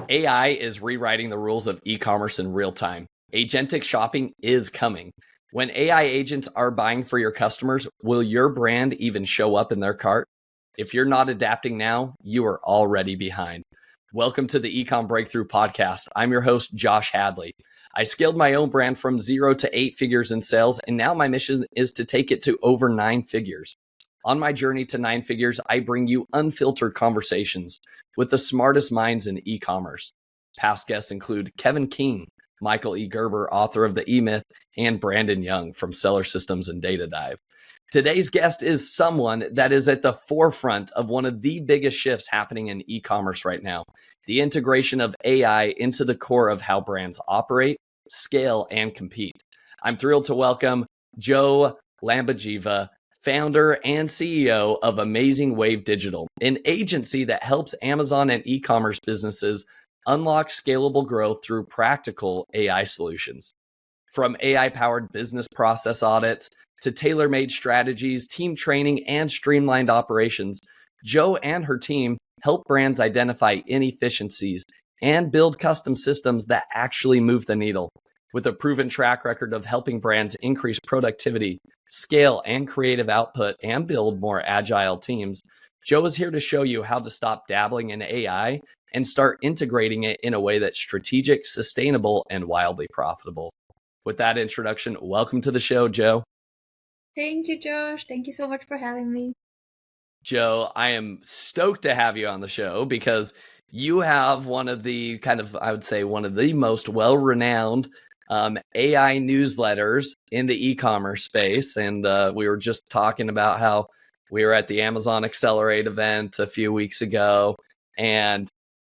AI is rewriting the rules of e-commerce in real time. Agentic shopping is coming. When AI agents are buying for your customers, will your brand even show up in their cart? If you're not adapting now, you are already behind. Welcome to the Ecomm Breakthrough Podcast. I'm your host, Josh Hadley. I scaled my own brand from 0 to 8 figures in sales, and now my mission is to take it to over 9 figures. On my journey to 9 figures, I bring you unfiltered conversations with the smartest minds in e-commerce. Past guests include Kevin King, Michael E. Gerber, author of The E-Myth, and Brandon Young from Seller Systems and Data Dive. Today's guest is someone that is at the forefront of one of the biggest shifts happening in e-commerce right now, the integration of AI into the core of how brands operate, scale, and compete. I'm thrilled to welcome Joe Lambadjieva, founder and CEO of Amazing Wave Digital, an agency that helps Amazon and e-commerce businesses unlock scalable growth through practical AI solutions. From AI-powered business process audits to tailor-made strategies, team training, and streamlined operations, Joe and her team help brands identify inefficiencies and build custom systems that actually move the needle. With a proven track record of helping brands increase productivity, scale and creative output, and build more agile teams, Joe is here to show you how to stop dabbling in AI and start integrating it in a way that's strategic, sustainable, and wildly profitable. With that introduction, welcome to the show, Joe. Thank you, Josh. Thank you so much for having me. Joe, I am stoked to have you on the show because you have one of the one of the most well-renowned AI newsletters in the e-commerce space. And we were just talking about how we were at the Amazon Accelerate event a few weeks ago, and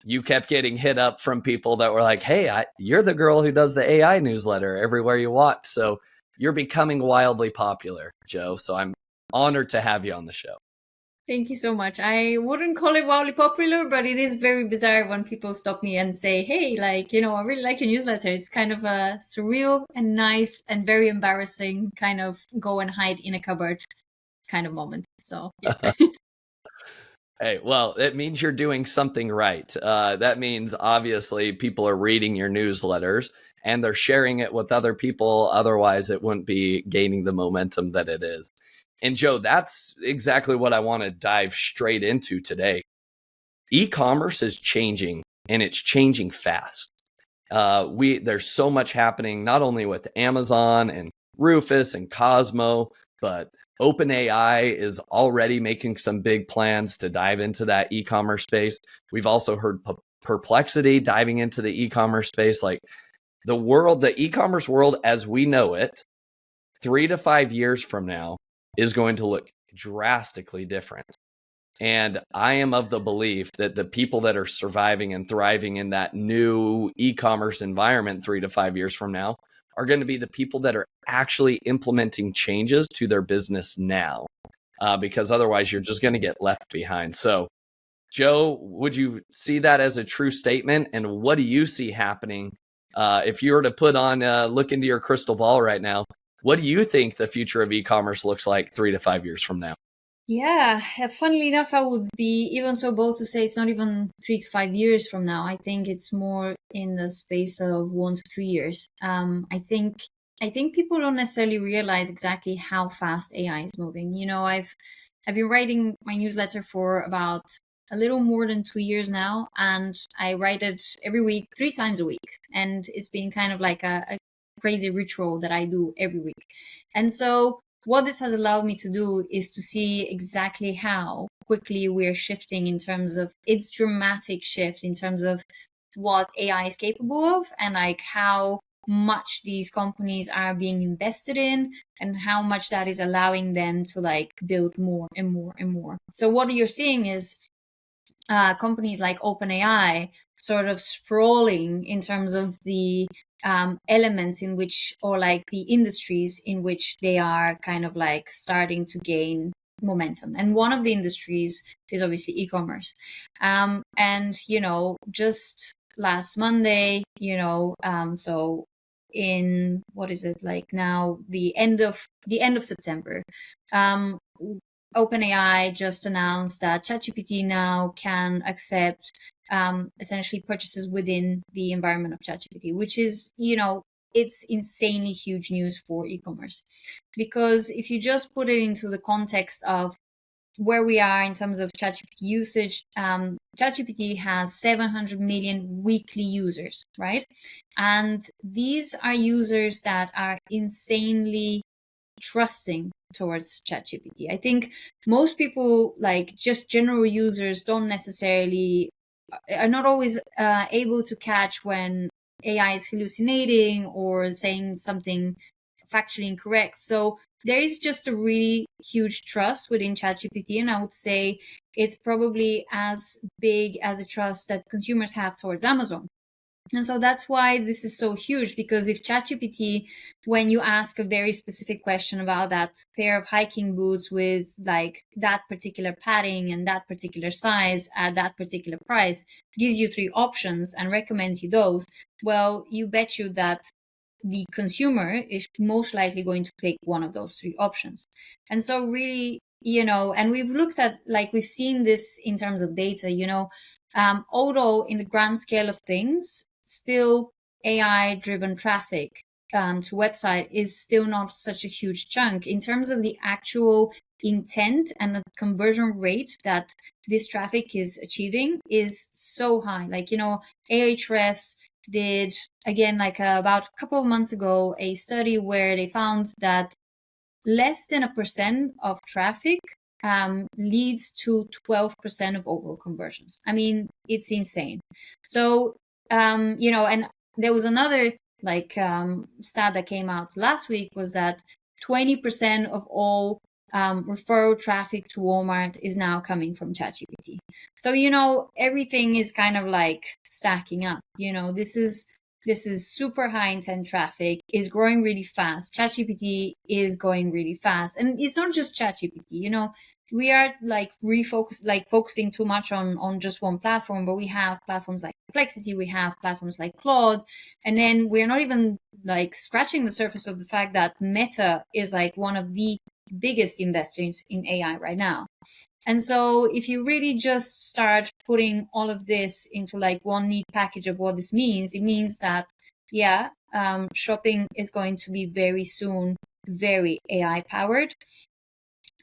you kept getting hit up from people that were like, hey, you're the girl who does the AI newsletter everywhere you walk. So you're becoming wildly popular, Joe. So I'm honored to have you on the show. Thank you so much. I wouldn't call it wildly popular, but it is very bizarre when people stop me and say, hey, I really like your newsletter. It's kind of a surreal and nice and very embarrassing kind of go and hide in a cupboard kind of moment. So, yeah. Hey, well, it means you're doing something right. That means obviously people are reading your newsletters and they're sharing it with other people. Otherwise, it wouldn't be gaining the momentum that it is. And Joe, that's exactly what I want to dive straight into today. E-commerce is changing, and it's changing fast. There's so much happening, not only with Amazon and Rufus and Cosmo, but OpenAI is already making some big plans to dive into that e-commerce space. We've also heard Perplexity diving into the e-commerce space. Like the e-commerce world as we know it, 3 to 5 years from now is going to look drastically different. And I am of the belief that the people that are surviving and thriving in that new e-commerce environment 3 to 5 years from now are going to be the people that are actually implementing changes to their business now, because otherwise you're just going to get left behind. So, Joe, would you see that as a true statement? And what do you see happening? If you were to look into your crystal ball right now, what do you think the future of e-commerce looks like 3 to 5 years from now? Yeah, funnily enough, I would be even so bold to say it's not even 3 to 5 years from now. I think it's more in the space of 1 to 2 years. I think people don't necessarily realize exactly how fast AI is moving. I've been writing my newsletter for about a little more than 2 years now, and I write it every week, 3 times a week, and it's been kind of like a crazy ritual that I do every week. And so what this has allowed me to do is to see exactly how quickly we're shifting in terms of its dramatic shift in terms of what AI is capable of, and how much these companies are being invested in, and how much that is allowing them to build more and more and more. So what you're seeing is companies like OpenAI sort of sprawling in terms of the elements in which, or the industries in which they are kind of starting to gain momentum. And one of the industries is obviously e-commerce. And, just last Monday, so in, what is it now, the end of September, OpenAI just announced that ChatGPT now can accept essentially purchases within the environment of ChatGPT, which is, it's insanely huge news for e-commerce. Because if you just put it into the context of where we are in terms of ChatGPT usage, ChatGPT has 700 million weekly users, right? And these are users that are insanely trusting towards ChatGPT. I think most people, like just general users, are not always able to catch when AI is hallucinating or saying something factually incorrect. So there is just a really huge trust within ChatGPT, and I would say it's probably as big as a trust that consumers have towards Amazon. And so that's why this is so huge, because if ChatGPT, when you ask a very specific question about that pair of hiking boots with like that particular padding and that particular size at that particular price, gives you 3 options and recommends you those, well, you bet you that the consumer is most likely going to pick one of those 3 options. And so really, and we've looked at, like, we've seen this in terms of data, although in the grand scale of things, still AI-driven traffic to website is still not such a huge chunk in terms of the actual intent, and the conversion rate that this traffic is achieving is so high. Like, Ahrefs did, again, like about a couple of months ago, a study where they found that less than 1% of traffic leads to 12% of overall conversions. I mean, it's insane. So, and there was another stat that came out last week, was that 20% of all referral traffic to Walmart is now coming from ChatGPT. So, everything is kind of like stacking up. This is super high intent traffic, is growing really fast. ChatGPT is going really fast. And it's not just ChatGPT, we are focusing too much on just one platform, but we have platforms like Perplexity, we have platforms like Claude, and then we're not even like scratching the surface of the fact that Meta is like one of the biggest investors in AI right now. And so if you really just start putting all of this into like one neat package of what this means, it means that, shopping is going to be very soon very AI powered.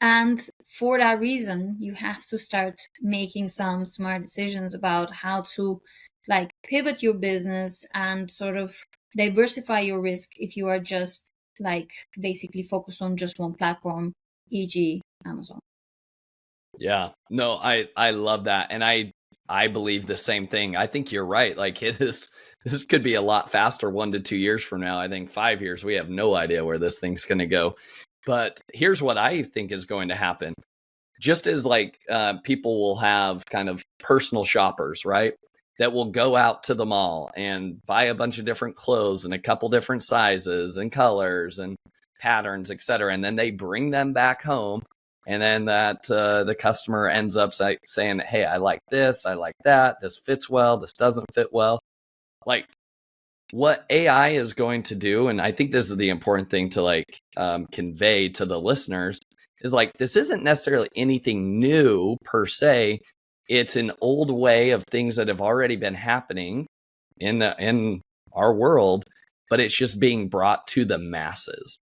And for that reason, you have to start making some smart decisions about how to like pivot your business and sort of diversify your risk if you are just like basically focused on just one platform, e.g. Amazon. Yeah, no, I love that. And I believe the same thing. I think you're right. Like this could be a lot faster 1 to 2 years from now. I think 5 years, we have no idea where this thing's going to go. But here's what I think is going to happen. Just as like people will have kind of personal shoppers, right? That will go out to the mall and buy a bunch of different clothes in a couple different sizes and colors and patterns, et cetera. And then they bring them back home. And then that the customer ends up saying, hey, I like this, I like that, this fits well, this doesn't fit well. Like what AI is going to do, and I think this is the important thing to like convey to the listeners, is like, this isn't necessarily anything new per se. It's an old way of things that have already been happening in our world, but it's just being brought to the masses.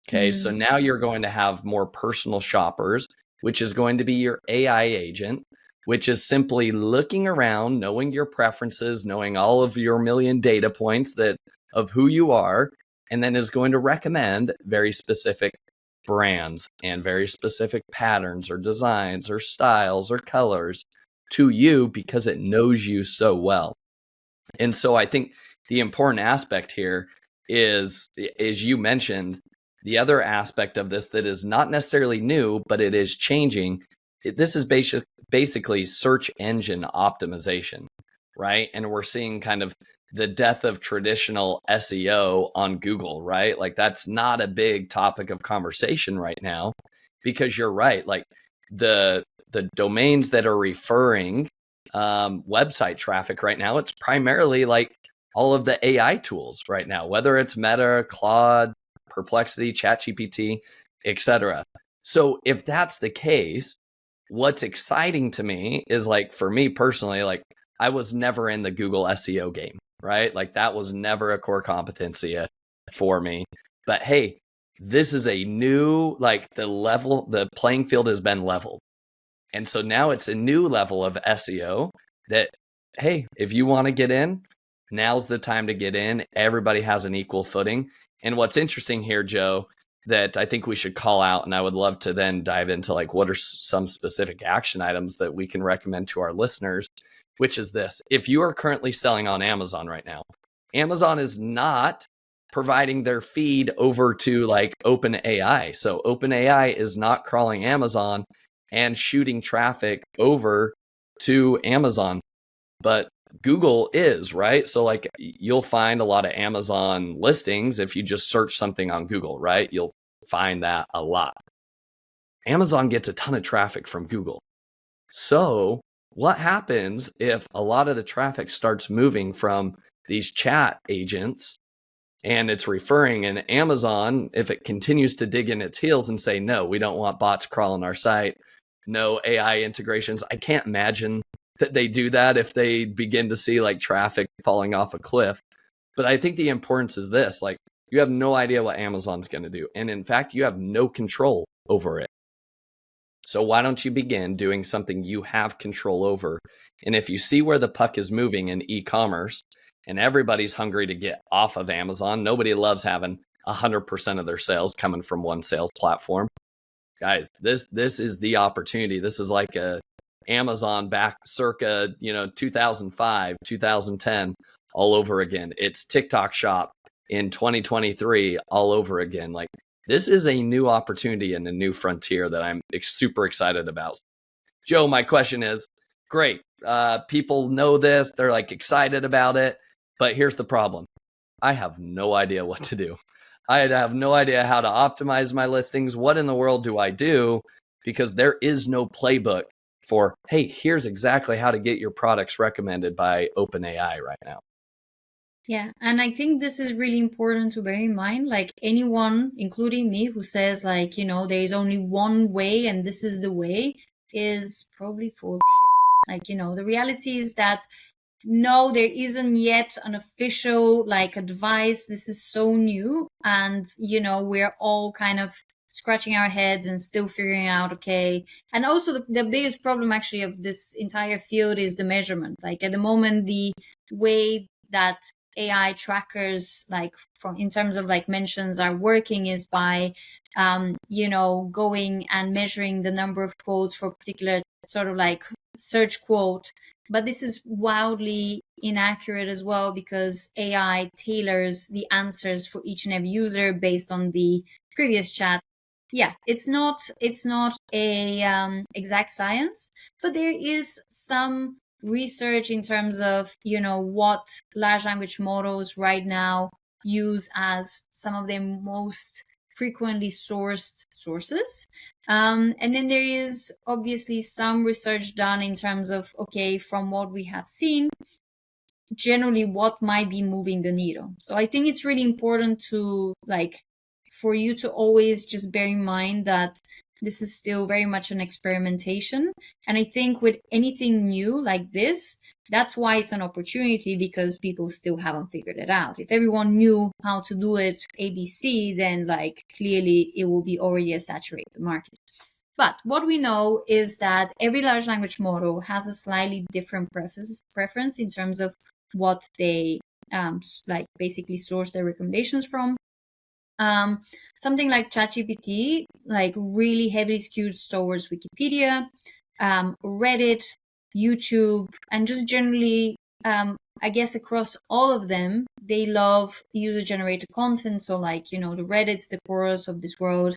Okay, so now you're going to have more personal shoppers, which is going to be your AI agent, which is simply looking around, knowing your preferences, knowing all of your million data points of who you are, and then is going to recommend very specific brands and very specific patterns or designs or styles or colors to you because it knows you so well. And so I think the important aspect here is, as you mentioned, the other aspect of this that is not necessarily new, but it is changing. This is basically search engine optimization, right? And we're seeing kind of the death of traditional SEO on Google, right? Like that's not a big topic of conversation right now, because you're right. Like the domains that are referring website traffic right now, it's primarily like all of the AI tools right now, whether it's Meta, Claude, Perplexity, ChatGPT, etc. So if that's the case, what's exciting to me is, like, for me personally, like I was never in the Google SEO game, right? Like that was never a core competency for me. But hey, this is a new, like the playing field has been leveled. And so now it's a new level of SEO that, hey, if you want to get in, now's the time to get in. Everybody has an equal footing. And what's interesting here, Joe, that I think we should call out, and I would love to then dive into like what are some specific action items that we can recommend to our listeners, which is this. If you are currently selling on Amazon right now, Amazon is not providing their feed over to like OpenAI. So OpenAI is not crawling Amazon and shooting traffic over to Amazon, but Google is, right? So like you'll find a lot of Amazon listings if you just search something on Google, right? You'll find that a lot. Amazon gets a ton of traffic from Google. So what happens if a lot of the traffic starts moving from these chat agents and it's referring, and Amazon, if it continues to dig in its heels and say, no, we don't want bots crawling our site, no AI integrations. I can't imagine that they do that if they begin to see like traffic falling off a cliff. But I think the importance is this, like you have no idea what Amazon's going to do. And in fact, you have no control over it. So why don't you begin doing something you have control over? And if you see where the puck is moving in e-commerce and everybody's hungry to get off of Amazon, nobody loves having 100% of their sales coming from one sales platform. Guys, this is the opportunity. This is like a Amazon back circa, 2005, 2010, all over again. It's TikTok Shop in 2023, all over again. Like this is a new opportunity and a new frontier that I'm super excited about. Joe, my question is, great. People know this. They're like excited about it. But here's the problem. I have no idea what to do. I have no idea how to optimize my listings. What in the world do I do? Because there is no playbook for, hey, here's exactly how to get your products recommended by OpenAI right now. Yeah, and I think this is really important to bear in mind. Like anyone, including me, who says like, there is only one way and this is the way is probably full of shit. Like, the reality is that no, there isn't yet an official like advice. This is so new. And, we're all kind of scratching our heads and still figuring out, okay. And also the biggest problem actually of this entire field is the measurement. Like at the moment, the way that AI trackers, like in terms of like mentions are working is by, going and measuring the number of quotes for a particular sort of like search quote. But this is wildly inaccurate as well because AI tailors the answers for each and every user based on the previous chat. Yeah, it's not a exact science, but there is some research in terms of, what large language models right now use as some of their most frequently sourced sources. And then there is obviously some research done in terms of, okay, from what we have seen, generally what might be moving the needle. So I think it's really important to for you to always just bear in mind that this is still very much an experimentation. And I think with anything new like this, that's why it's an opportunity, because people still haven't figured it out. If everyone knew how to do it ABC, then clearly it will be already a saturated market. But what we know is that every large language model has a slightly different preference in terms of what they basically source their recommendations from. Something like ChatGPT, really heavily skewed towards Wikipedia, Reddit, YouTube, and just generally, I guess across all of them, they love user-generated content. So the Reddits, the Quoras of this world,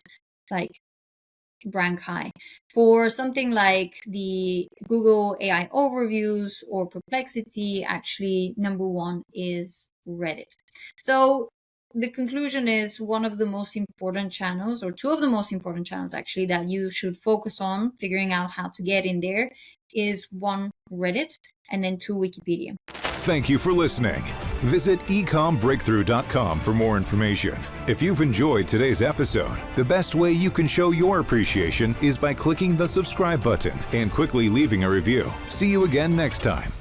rank high. For something like the Google AI overviews or Perplexity, actually number one is Reddit. So the conclusion is one of the most important channels, or two of the most important channels actually, that you should focus on figuring out how to get in there is one, Reddit, and then two, Wikipedia. Thank you for listening. Visit ecommbreakthrough.com for more information. If you've enjoyed today's episode, the best way you can show your appreciation is by clicking the subscribe button and quickly leaving a review. See you again next time.